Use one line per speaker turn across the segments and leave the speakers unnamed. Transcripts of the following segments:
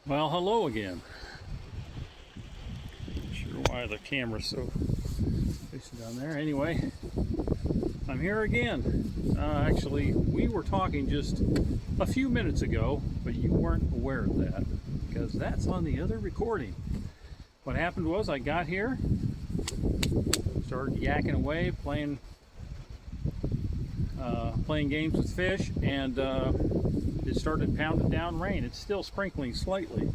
Well, hello again. Not sure why the camera's so facing down there. Anyway, I'm here again. Actually, we were talking just a few minutes ago, but you weren't aware of that because that's on the other recording. What happened was I got here, started yakking away, playing games with fish, and it started pounding down rain. It's still sprinkling slightly.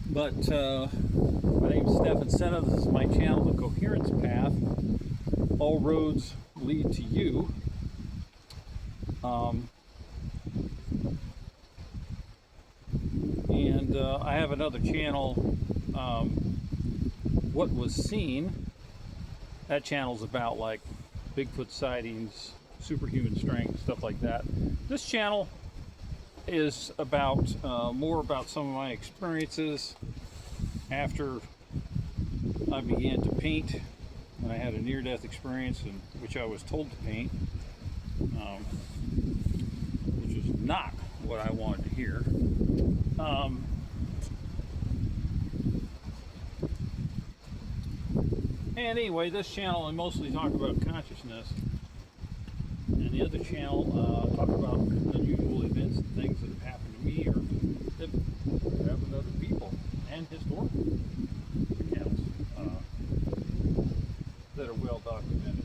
But my name's Stefan Senna. This is my channel, The Coherence Path. All roads lead to you. And I have another channel, What Was Seen. That channel's about like Bigfoot sightings, superhuman strength, stuff like that. This channel is about more about some of my experiences after I began to paint, and I had a near-death experience in which I was told to paint, which is not what I wanted to hear. And anyway, this channel I mostly talk about consciousness, and the other channel talk about unusual events and things that have happened to me or that have happened to other people, and historical accounts that are well documented.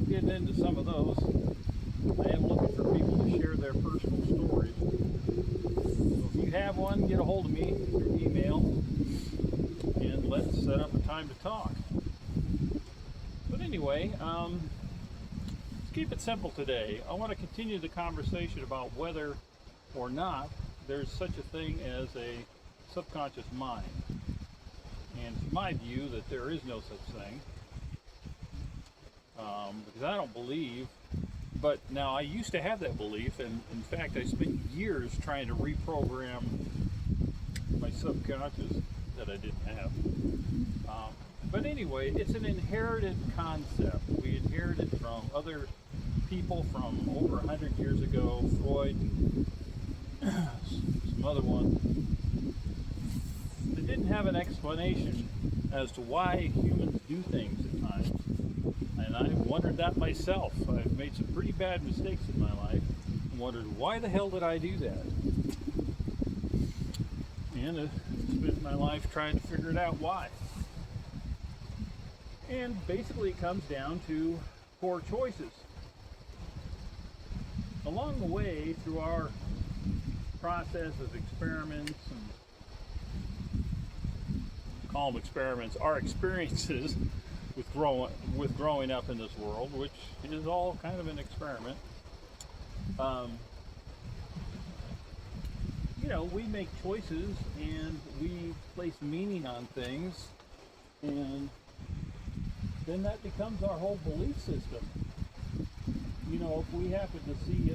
Getting into some of those, I am looking for people to share their personal stories. So if you have one, get a hold of me through email, and let's set up a time to talk. But anyway, let's keep it simple today. I want to continue the conversation about whether or not there's such a thing as a subconscious mind. And it's my view that there is no such thing. Because I don't believe, but now I used to have that belief, and in fact I spent years trying to reprogram my subconscious that I didn't have. But anyway, it's an inherited concept. We inherited from other people from over 100 years ago, Freud and some other ones. They didn't have an explanation as to why humans do things at times. And I wondered that myself. I've made some pretty bad mistakes in my life and wondered, why the hell did I do that? And I spent my life trying to figure it out why. And basically it comes down to poor choices. Along the way, through our process of experiments, and call them experiments, our experiences with growing up in this world, which is all kind of an experiment, we make choices and we place meaning on things, and then that becomes our whole belief system. If we happen to see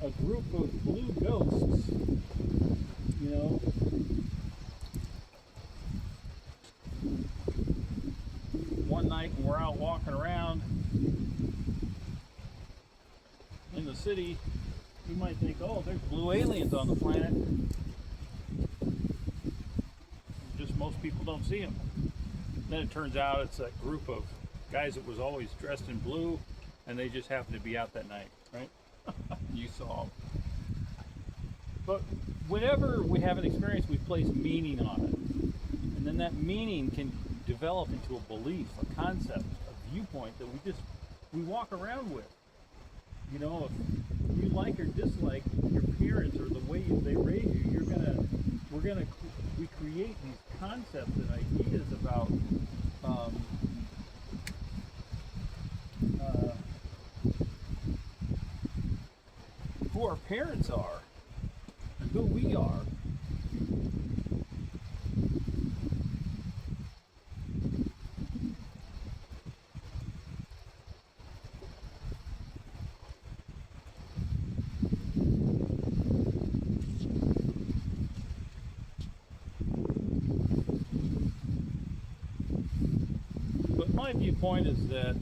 a group of blue ghosts, one night when we're out walking around in the city, you might think, oh, there's blue aliens on the planet. Just most people don't see them. Then it turns out it's a group of guys that was always dressed in blue, and they just happened to be out that night, right? You saw them. But whenever we have an experience, we place meaning on it. And then that meaning can develop into a belief, a concept, a viewpoint that we walk around with. If you like or dislike your parents or the way they raise you, we create these concepts and ideas about who our parents are and who we are. But my viewpoint is that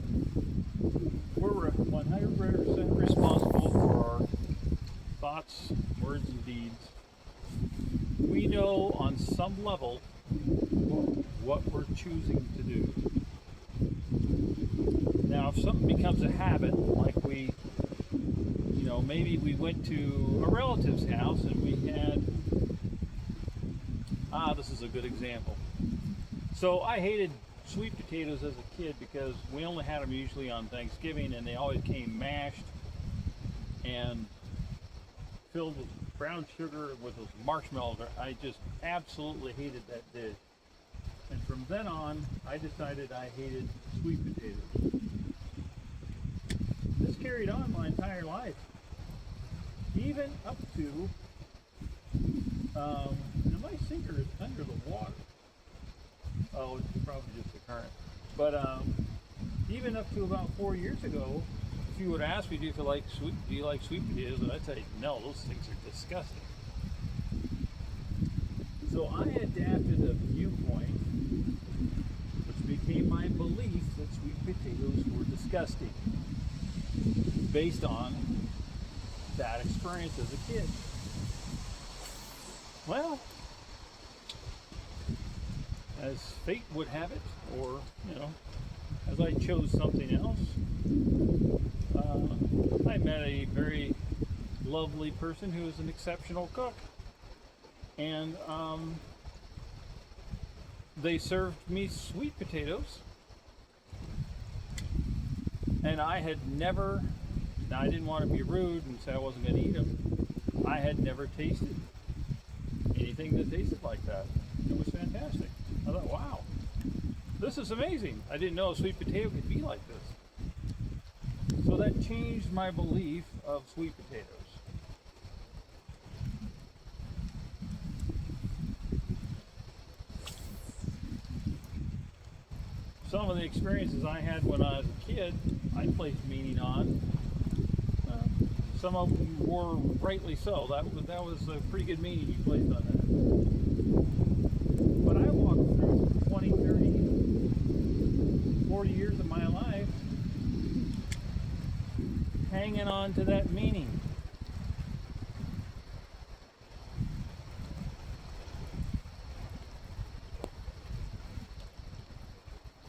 we're 100% responsible for our thoughts, words, and deeds. we know on some level what we're choosing to do. Now, if something becomes a habit, like maybe we went to a relative's house and we had, this is a good example. So I hated sweet potatoes as a kid because we only had them usually on Thanksgiving, and they always came mashed and filled with brown sugar with those marshmallows. I just absolutely hated that dish. And from then on, I decided I hated sweet potatoes. This carried on my entire life, even up to, now my sinker is under the water. Oh, it's probably just the current. But even up to about 4 years ago, if you would ask me, do you like sweet potatoes? And I'd say, no, those things are disgusting. So I adapted a viewpoint, which became my belief that sweet potatoes were disgusting, based on that experience as a kid. Well, as fate would have it, or as I chose something else, I met a very lovely person who is an exceptional cook, and they served me sweet potatoes, and I had never. Now, I didn't want to be rude and say I wasn't going to eat them. I had never tasted anything that tasted like that. It was fantastic. I thought, wow, this is amazing. I didn't know a sweet potato could be like this. So that changed my belief of sweet potatoes. Some of the experiences I had when I was a kid, I placed meaning on. Some of them were rightly so. That was a pretty good meaning you placed on that. But I walked through 20, 30, 40 years of my life hanging on to that meaning.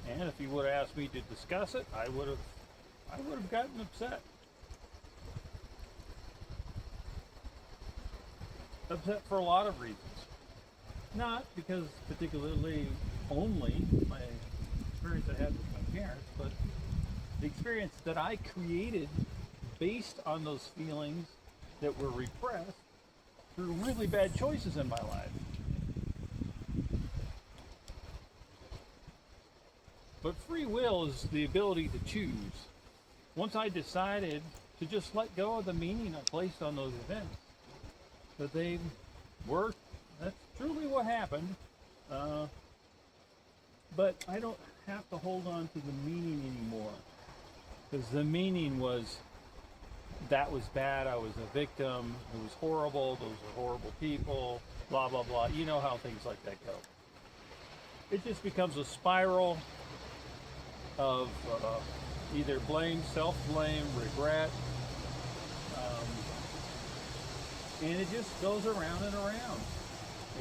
And if you would have asked me to discuss it, I would have gotten upset. Upset for a lot of reasons. Not because particularly only my experience I had with my parents, but the experience that I created based on those feelings that were repressed through really bad choices in my life. But free will is the ability to choose. Once I decided to just let go of the meaning I placed on those events, that they were, that's truly what happened. But I don't have to hold on to the meaning anymore. Because the meaning was, that was bad, I was a victim, it was horrible, those are horrible people, blah, blah, blah. You know how things like that go. It just becomes a spiral of either blame, self-blame, regret, and it just goes around and around.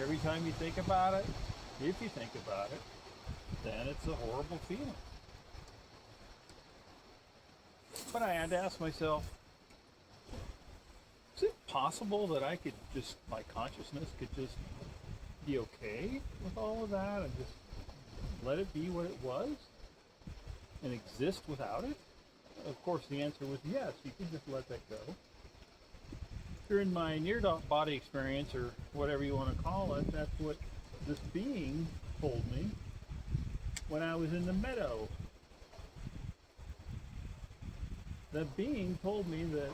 Every time you think about it, if you think about it, then it's a horrible feeling. But I had to ask myself, is it possible that I could just, my consciousness could just be okay with all of that and just let it be what it was and exist without it? Of course, the answer was yes, you can just let that go. During my near-body experience, or whatever you want to call it, that's what this being told me when I was in the meadow. The being told me that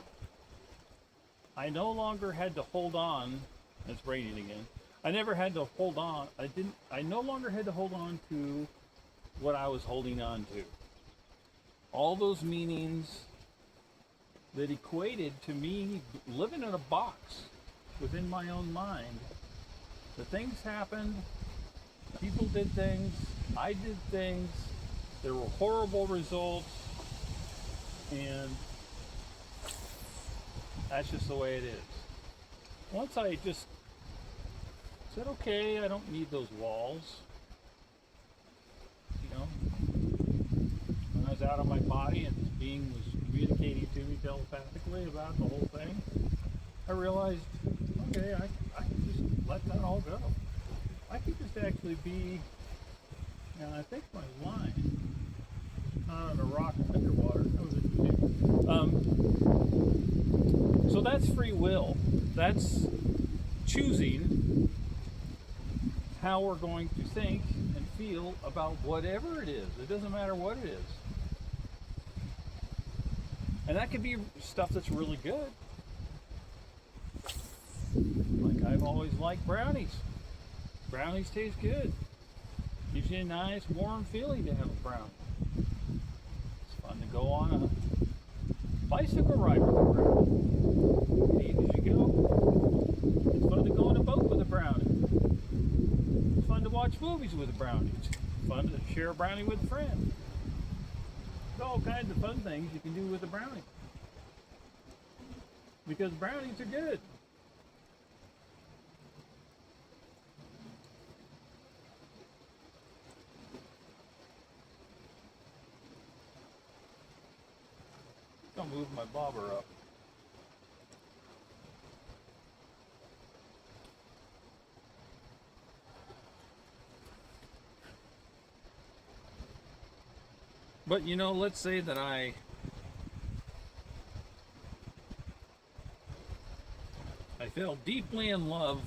I no longer had to hold on. It's raining again. I never had to hold on. I no longer had to hold on to what I was holding on to. All those meanings that equated to me living in a box within my own mind. The things happened, people did things, I did things, there were horrible results, and that's just the way it is. Once I just said, okay, I don't need those walls. You know, when I was out of my body and this being was communicating to me telepathically about the whole thing, I realized, okay, I can just let that all go. I could just actually be, and I think my line, not on a rock underwater, that was interesting. So that's free will. That's choosing how we're going to think and feel about whatever it is. It doesn't matter what it is. And that could be stuff that's really good. Like I've always liked brownies. Brownies taste good. Gives you a nice warm feeling to have a brownie. It's fun to go on a bicycle ride with a brownie. Neat as you go. It's fun to go on a boat with a brownie. It's fun to watch movies with a brownie. It's fun to share a brownie with a friend. There's all kinds of fun things you can do with a brownie. Because brownies are good. I'll move my bobber up. But you know, let's say that I fell deeply in love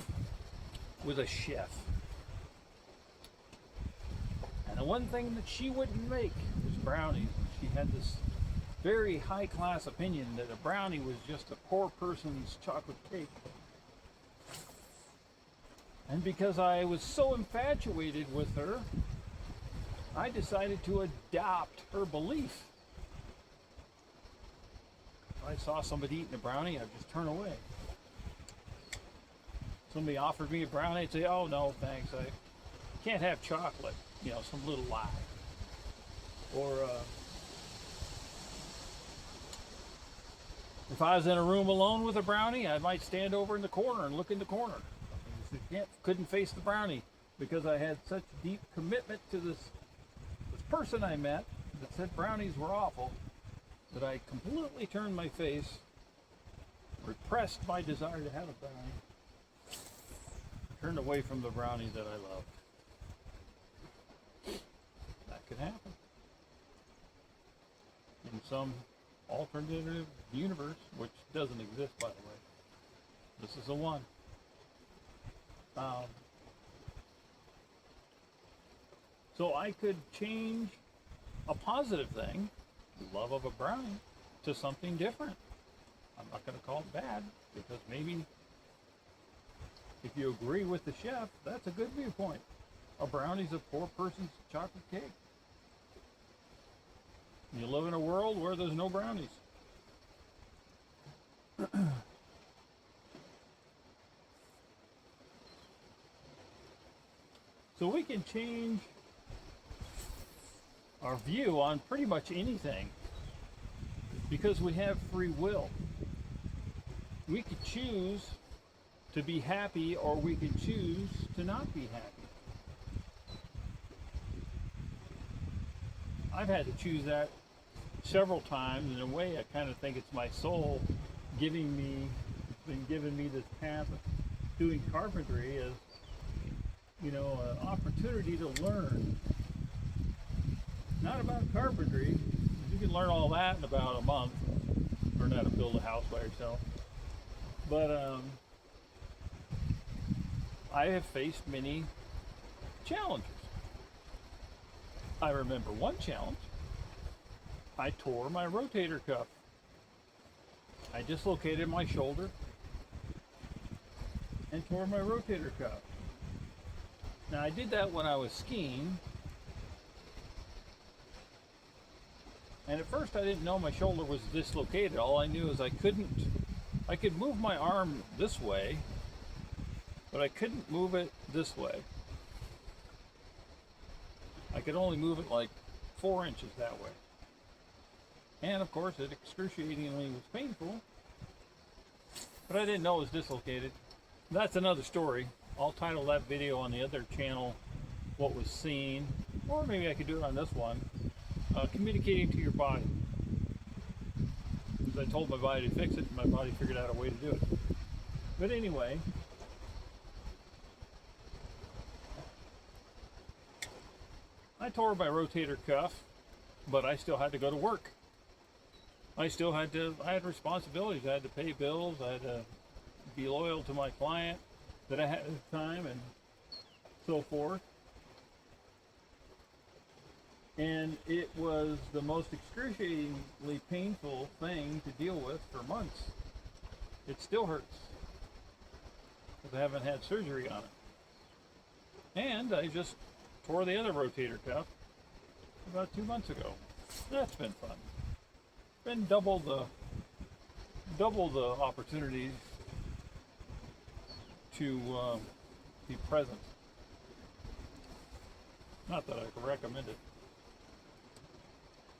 with a chef. And the one thing that she wouldn't make was brownies. She had this very high class opinion that a brownie was just a poor person's chocolate cake. And because I was so infatuated with her, I decided to adopt her belief. If I saw somebody eating a brownie, I'd just turn away. Somebody offered me a brownie, I'd say, oh no, thanks, I can't have chocolate, you know, some little lie. Or if I was in a room alone with a brownie, I might stand over in the corner and look in the corner. Couldn't face the brownie because I had such deep commitment to this person I met that said brownies were awful that I completely turned my face, repressed my desire to have a brownie, turned away from the brownie that I loved. That could happen in some alternative universe, which doesn't exist, by the way. This is the one. So I could change a positive thing, love of a brownie, to something different. I'm not going to call it bad, because maybe if you agree with the chef, that's a good viewpoint. A brownie's a poor person's chocolate cake. You live in a world where there's no brownies. So we can change our view on pretty much anything because we have free will. We could choose to be happy, or we could choose to not be happy. I've had to choose that several times. In a way, I kind of think it's my soul giving me this path of doing carpentry as, you know, an opportunity to learn. Not about carpentry. You can learn all that in about a month. Learn how to build a house by yourself. But I have faced many challenges. I remember one challenge. I tore my rotator cuff. I dislocated my shoulder and tore my rotator cuff. Now I did that when I was skiing. And at first I didn't know my shoulder was dislocated. All I knew is I could move my arm this way, but I couldn't move it this way. I could only move it like 4 inches that way. And of course it excruciatingly was painful, but I didn't know it was dislocated. That's another story. I'll title that video on the other channel what was seen, or maybe I could do it on this one. Communicating to your body. Because I told my body to fix it, and my body figured out a way to do it. But anyway, I tore my rotator cuff, but I still had to go to work. I had responsibilities. I had to pay bills. I had to be loyal to my client that I had at the time and so forth. And it was the most excruciatingly painful thing to deal with for months. It still hurts because I haven't had surgery on it. And I just tore the other rotator cuff about 2 months ago. That's been fun. Been double the opportunities to be present. Not that I could recommend it.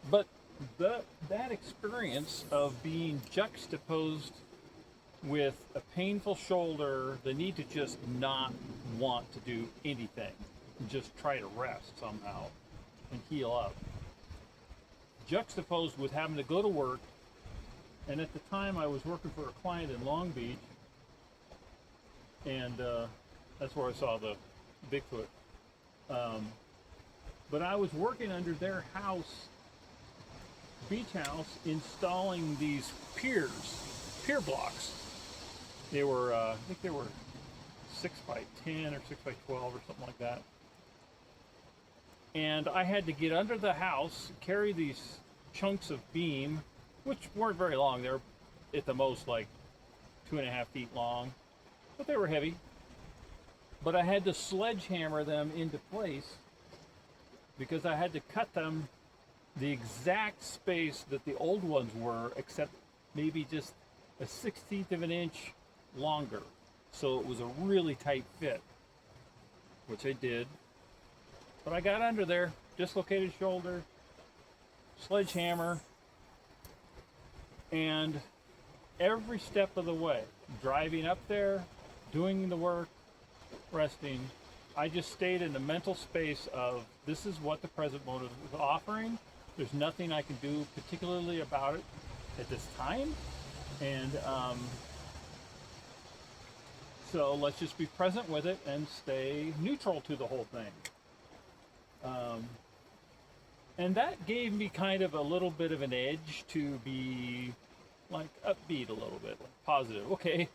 But that experience of being juxtaposed with a painful shoulder, the need to just not want to do anything, and just try to rest somehow and heal up, juxtaposed with having to go to work. And at the time I was working for a client in Long Beach, and that's where I saw the Bigfoot. But I was working under their beach house, installing these pier blocks. They were, I think they were 6x10 or 6x12 or something like that. And I had to get under the house, carry these chunks of beam, which weren't very long. They were at the most like 2.5 feet long, but they were heavy. But I had to sledgehammer them into place because I had to cut them the exact space that the old ones were, except maybe just a 1/16 of an inch longer. So it was a really tight fit, which I did. But I got under there, dislocated shoulder, sledgehammer, and every step of the way, driving up there, doing the work, resting, I just stayed in the mental space of this is what the present moment is offering. There's nothing I can do particularly about it at this time. And so let's just be present with it and stay neutral to the whole thing. And that gave me kind of a little bit of an edge to be like upbeat a little bit, like positive. Okay,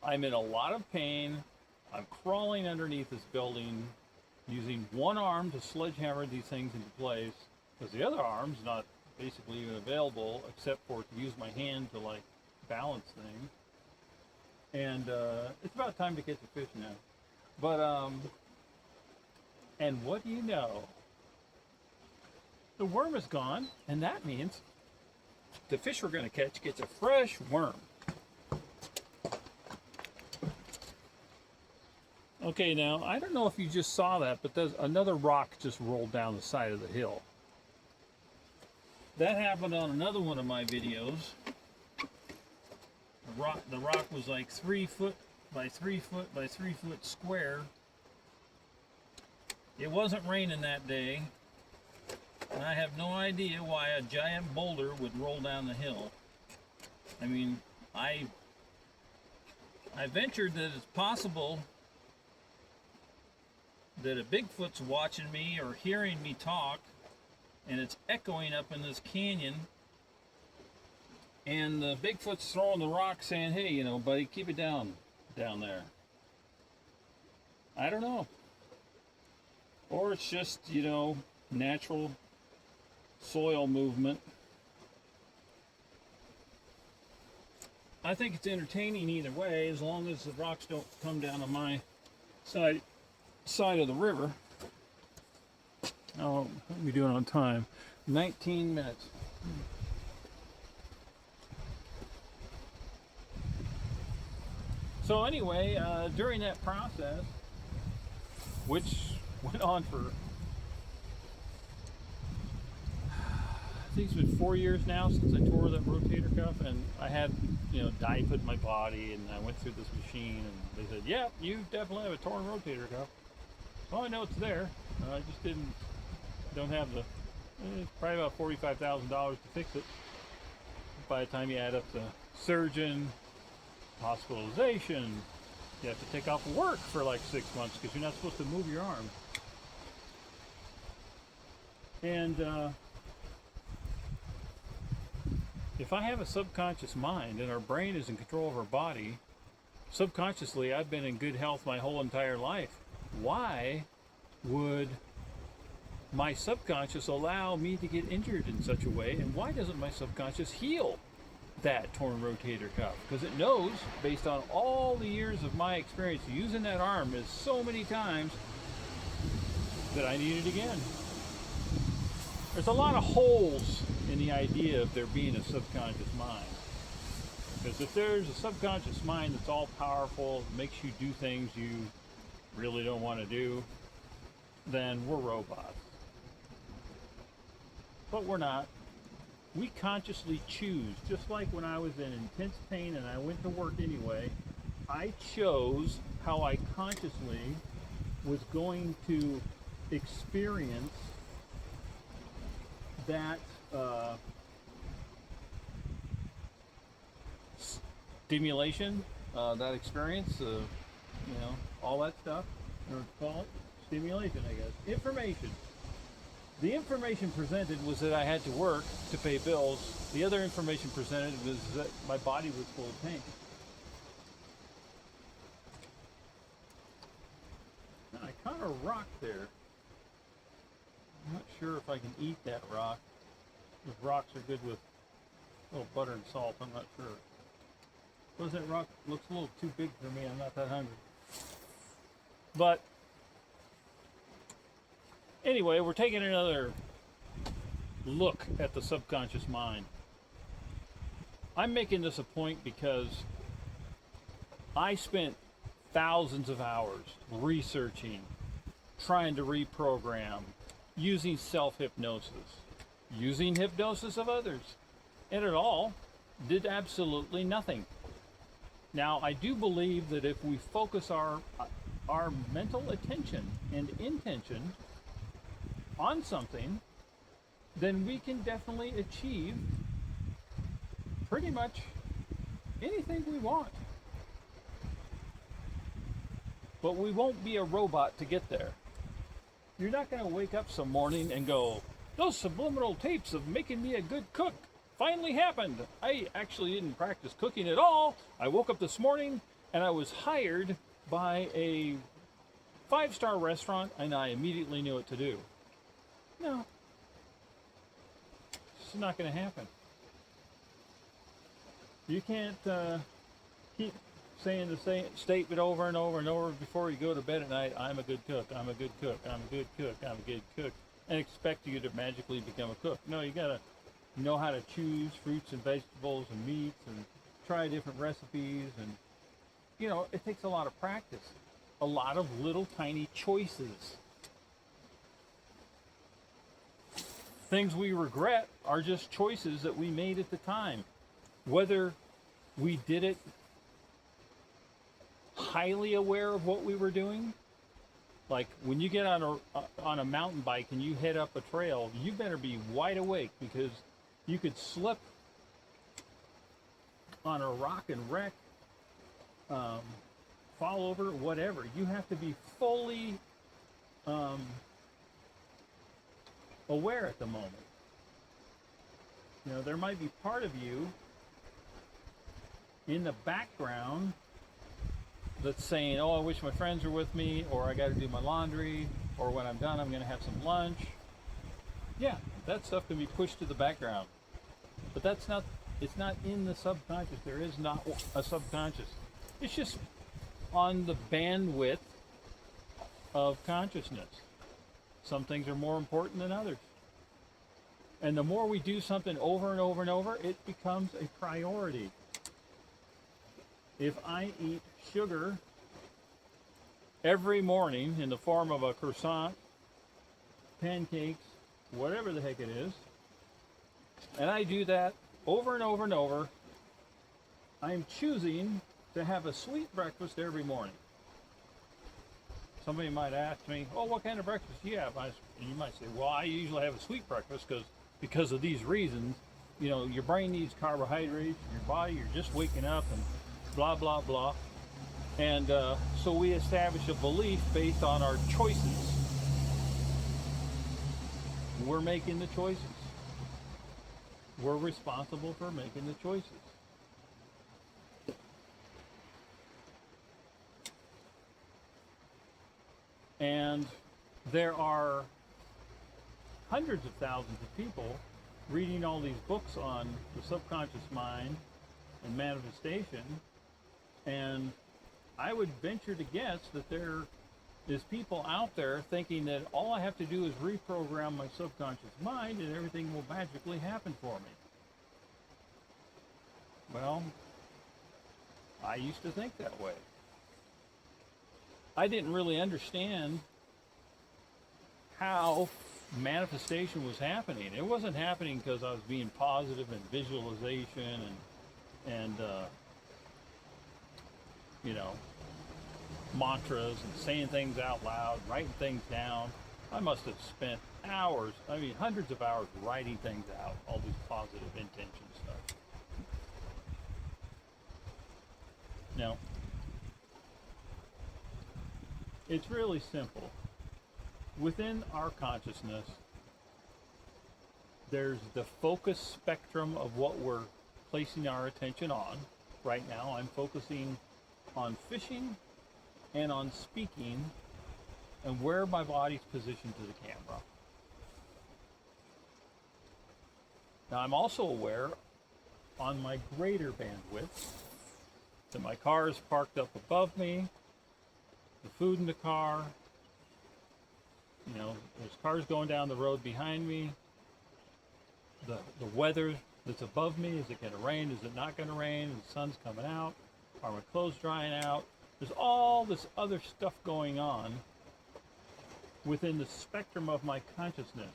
I'm in a lot of pain. I'm crawling underneath this building using one arm to sledgehammer these things into place because the other arm's not basically even available except for to use my hand to like balance things. And it's about time to catch a fish now. But and what do you know? The worm is gone, and that means the fish we're going to catch gets a fresh worm. Okay, now, I don't know if you just saw that, but there's another rock just rolled down the side of the hill. That happened on another one of my videos. The rock was like 3 foot by 3 foot by 3 foot square. It wasn't raining that day, and I have no idea why a giant boulder would roll down the hill. I mean, I ventured that it's possible that a Bigfoot's watching me or hearing me talk, and it's echoing up in this canyon, and the Bigfoot's throwing the rock saying, hey, you know, buddy, keep it down there. I don't know. Or it's just, you know, natural soil movement. I think it's entertaining either way, as long as the rocks don't come down on my side of the river. Oh, what are we doing on time? 19 minutes. So anyway, during that process, which went on for think it's been 4 years now since I tore that rotator cuff, and I had, dye put in my body, and I went through this machine, and they said, "Yeah, you definitely have a torn rotator cuff." So I know it's there. I just don't have it's probably about $45,000 to fix it. By the time you add up the surgeon, hospitalization, you have to take off work for like 6 months because you're not supposed to move your arm. And if I have a subconscious mind and our brain is in control of our body, subconsciously I've been in good health my whole entire life. Why would my subconscious allow me to get injured in such a way, and why doesn't my subconscious heal that torn rotator cuff? Because it knows, based on all the years of my experience using that arm is so many times, that I need it again. There's a lot of holes in the idea of there being a subconscious mind. Because if there's a subconscious mind that's all powerful, makes you do things you really don't want to do, then we're robots. But we're not. We consciously choose. Just like when I was in intense pain and I went to work anyway, I chose how I consciously was going to experience that stimulation, that experience, all that stuff, or call it stimulation, I guess. Information. The information presented was that I had to work to pay bills. The other information presented was that my body was full of pain. Now, I caught a rock there. I'm not sure if I can eat that rock. If rocks are good with a little butter and salt, I'm not sure. Suppose that rock looks a little too big for me. I'm not that hungry. But anyway, we're taking another look at the subconscious mind. I'm making this a point because I spent thousands of hours researching, trying to reprogram, using self-hypnosis, using hypnosis of others, and it all did absolutely nothing. Now, I do believe that if we focus our mental attention and intention on something, then we can definitely achieve pretty much anything we want. But we won't be a robot to get there. You're not going to wake up some morning and go, "Those subliminal tapes of making me a good cook finally happened. I actually didn't practice cooking at all. I woke up this morning and I was hired by a 5-star restaurant and I immediately knew what to do." No. It's not going to happen. You can't keep saying the same statement over and over and over before you go to bed at night. "I'm a good cook, I'm a good cook, I'm a good cook, I'm a good cook," and expect you to magically become a cook. No, you gotta know how to choose fruits and vegetables and meats and try different recipes, and it takes a lot of practice, a lot of little tiny choices. Things we regret are just choices that we made at the time. Whether we did it highly aware of what we were doing, like when you get on a mountain bike and you head up a trail, you better be wide awake because you could slip on a rock and wreck, fall over, whatever. You have to be fully aware at the moment. There might be part of you in the background that's saying, "Oh, I wish my friends were with me," or "I got to do my laundry," or "when I'm done, I'm going to have some lunch." Yeah, that stuff can be pushed to the background. But it's not in the subconscious. There is not a subconscious. It's just on the bandwidth of consciousness. Some things are more important than others. And the more we do something over and over and over, it becomes a priority. If I eat sugar every morning in the form of a croissant, pancakes, whatever the heck it is, And I do that over and over and over. I'm choosing to have a sweet breakfast every morning. Somebody might ask me, "Oh, what kind of breakfast do you have?" And you might say, "Well, I usually have a sweet breakfast because of these reasons. You know, your brain needs carbohydrates, your body, you're just waking up, and blah blah blah." And so we establish a belief based on our choices. We're making the choices. We're responsible for making the choices. And there are hundreds of thousands of people reading all these books on the subconscious mind and manifestation. And I would venture to guess that there is people out there thinking that all I have to do is reprogram my subconscious mind and everything will magically happen for me. Well, I used to think that way. I didn't really understand how manifestation was happening. It wasn't happening because I was being positive and visualization and you know, mantras and saying things out loud, writing things down. I must have spent hours, I mean hundreds of hours writing things out, all these positive intention stuff. Now, it's really simple. Within our consciousness, there's the focus spectrum of what we're placing our attention on. Right now, I'm focusing on fishing and on speaking and where my body's positioned to the camera. Now, I'm also aware on my greater bandwidth that my car is parked up above me, the food in the car, you know, there's cars going down the road behind me, the weather that's above me, is it going to rain, is it not going to rain, the sun's coming out, are my clothes drying out? There's all this other stuff going on within the spectrum of my consciousness.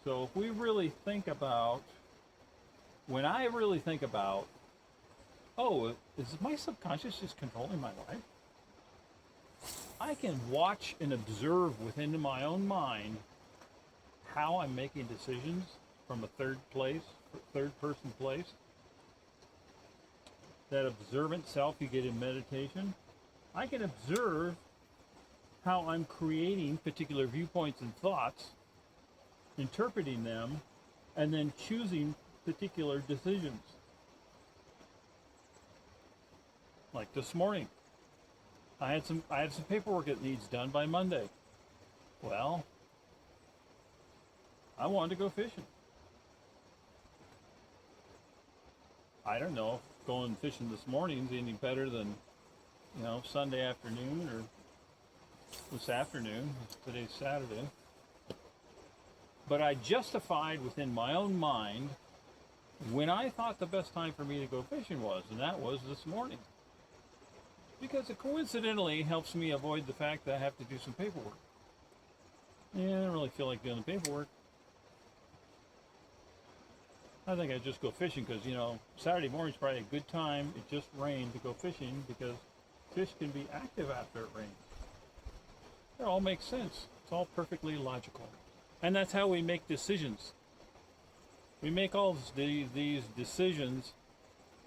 So if we really think about, when I really think about, oh, is my subconscious just controlling my life? I can watch and observe within my own mind how I'm making decisions from a third person place. That observant self you get in meditation. I can observe how I'm creating particular viewpoints and thoughts, interpreting them, and then choosing particular decisions. Like this morning, I had some paperwork that needs done by Monday. Well, I wanted to go fishing. I don't know if going fishing this morning is any better than, you know, Sunday afternoon or this afternoon. Today's Saturday. But I justified within my own mind when I thought the best time for me to go fishing was, and that was this morning. Because it coincidentally helps me avoid the fact that I have to do some paperwork. Yeah, I don't really feel like doing the paperwork. I think I'd just go fishing because, you know, Saturday morning's probably a good time. It just rained to go fishing because fish can be active after it rains. It all makes sense. It's all perfectly logical. And that's how we make decisions. We make all these decisions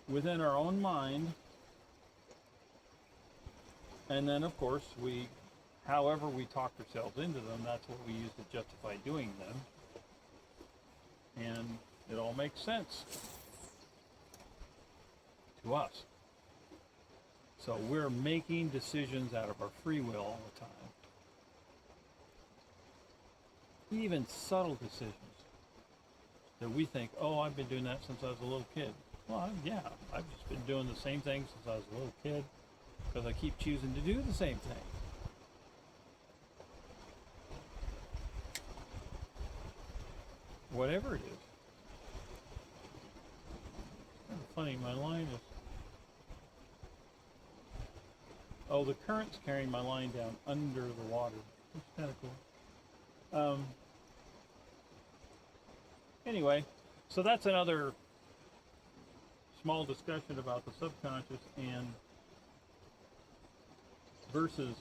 within our own mind. And then, of course, however we talk ourselves into them, that's what we use to justify doing them. And it all makes sense to us. So we're making decisions out of our free will all the time. Even subtle decisions that we think, oh, I've been doing that since I was a little kid. Well, yeah, I've just been doing the same thing since I was a little kid because I keep choosing to do the same thing. Whatever it is. funny. My line is... Oh, the current's carrying my line down under the water. It's kind of cool. Anyway, so that's another small discussion about the subconscious and versus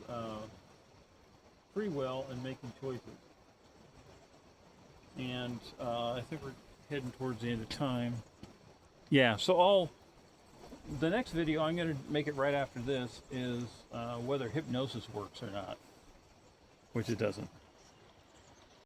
free will and making choices. And I think we're heading towards the end of time. Yeah, so the next video, I'm going to make it right after this, is whether hypnosis works or not, which it doesn't.